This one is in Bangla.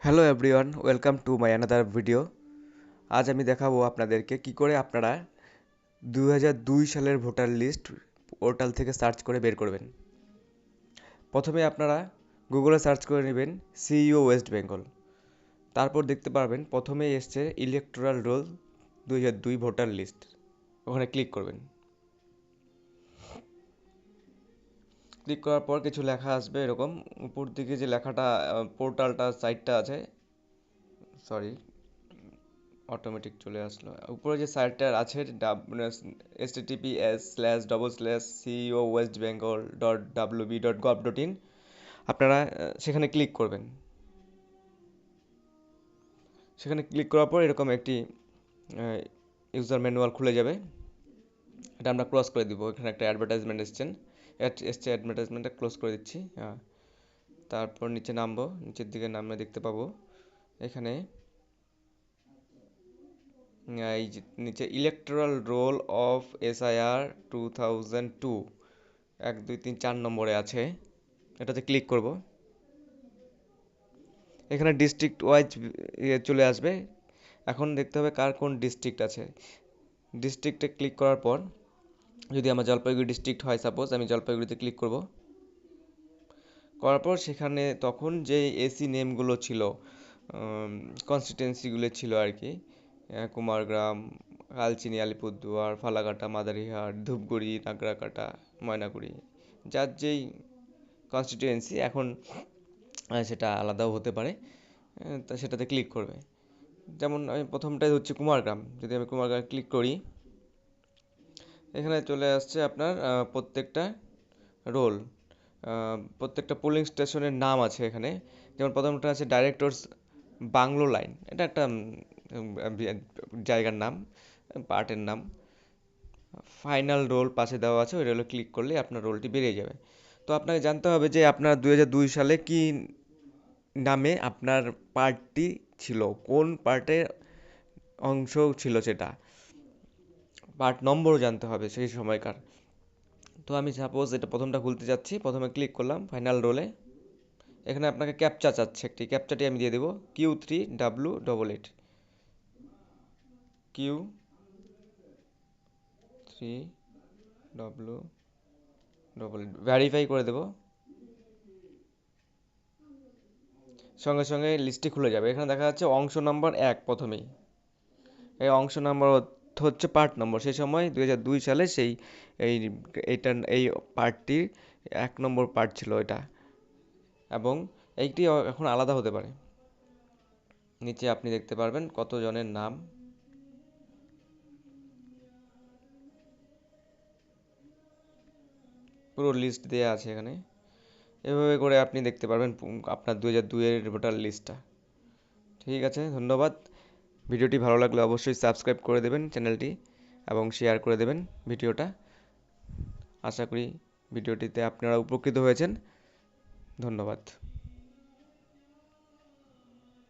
Hello everyone, welcome to my another video. আজ আমি দেখাবো আপনাদেরকে কি করে আপনারা 2002 সালের ভোটার লিস্ট পোর্টাল থেকে সার্চ করে বের করবেন। প্রথমে আপনারা গুগলে সার্চ করে নেবেন সিইও ওয়েস্ট বেঙ্গল। তারপর দেখতে পারবেন প্রথমেই এসছে ইলেকটোরাল রোল 2002 ভোটার লিস্ট। ওখানে ক্লিক করবেন। ক্লিক করার পর কিছু লেখা আসবে এরকম। উপর দিকে যে লেখাটা পোর্টালটা সাইটটা আছে, সরি, অটোমেটিক চলে আসলো। উপরে যে সাইটটা আছে https://ceo-west-bengal.wb.gov.in, আপনারা সেখানে ক্লিক করবেন। সেখানে ক্লিক করার পর এরকম একটি ইউজার ম্যানুয়াল খুলে যাবে। এটা আমরা ক্লোজ করে দিব। এখানে একটা অ্যাডভার্টাইজমেন্ট এসছে, অ্যাডভার্টাইজমেন্টটা ক্লোজ করে দিচ্ছি। তারপর নিচে নামবো, নিচের দিকে নামলে দেখতে পাবো এখানে এই যে নিচে ইলেকটোরাল রোল অফ SIR 2002 1 2 3 4 নম্বরে আছে। এটাতে ক্লিক করব। এখানে ডিস্ট্রিক্ট ওয়াইজ চলে আসবে। এখন দেখতে হবে কার কোন ডিস্ট্রিক্ট আছে। ডিস্ট্রিক্টে ক্লিক করার পর যদি আমার জলপাইগুড়ি ডিস্ট্রিক্ট হয়, সাপোজ আমি জলপাইগুড়িতে ক্লিক করব। করার পর সেখানে তখন যে এসি নেমগুলো ছিল, কনস্টিটিউয়েন্সিগুলো ছিল আর কি, কুমারগ্রাম, কালচিনি, আলিপুরদুয়ার, ফালাকাটা, মাদারিহাট, ধূপগুড়ি, নাগরাকাটা, ময়নাগুড়ি, যার যেই কনস্টিটিউয়েন্সি এখন সেটা আলাদাও হতে পারে, তা সেটাতে ক্লিক করবে। যেমন আমি প্রথমটাই হচ্ছে কুমারগ্রাম, যদি আমি কুমারগ্রাম ক্লিক করি, এখানে চলে আসছে আপনার প্রত্যেকটা রোল, প্রত্যেকটা পোলিং স্টেশনের নাম আছে এখানে। যেমন প্রথমটা আছে ডাইরেক্টরস বাংলো লাইন, এটা একটা জায়গার নাম, পার্টের নাম। ফাইনাল রোল পাশে দেওয়া আছে, ওই রোলে ক্লিক করলে আপনার রোলটি বেরিয়ে যাবে। তো আপনাকে জানতে হবে যে আপনার 2002 সালে কি নামে আপনার পার্টটি ছিল, কোন পার্টের অংশ ছিল, সেটা পার্ট নম্বরও জানতে হবে সেই সময়কার। তো আমি সাপোজ এটা প্রথমটা খুলতে যাচ্ছি, প্রথমে ক্লিক করলাম ফাইনাল রোলে। এখানে আপনাকে ক্যাপচা চাচ্ছে, একটি ক্যাপচাটি আমি দিয়ে দেবো, Q3W88, Q3W88, ভ্যারিফাই করে দেবো। সঙ্গে সঙ্গে লিস্টটি খুলে যাবে। এখানে দেখা যাচ্ছে অংশ নম্বর 1 প্রথমেই। এই অংশ নম্বর হচ্ছে পার্ট নম্বর, সেই সময় 2002 সালে সেই এই এই পার্টটির 1 নম্বর পার্ট ছিল এটা, এবং এইটি এখন আলাদা হতে পারে। নিচে আপনি দেখতে পারবেন কত জনের নাম, পুরো লিস্ট দেওয়া আছে এখানে। এভাবে করে আপনি দেখতে পারবেন আপনার 2002 এর ভোটার লিস্টটা। ঠিক আছে, ধন্যবাদ। ভিডিওটি ভালো লাগলে অবশ্যই সাবস্ক্রাইব করে দেবেন চ্যানেলটি, এবং শেয়ার করে দেবেন ভিডিওটা। আশা করি ভিডিওটিতে আপনারা উপকৃত হয়েছেন। ধন্যবাদ।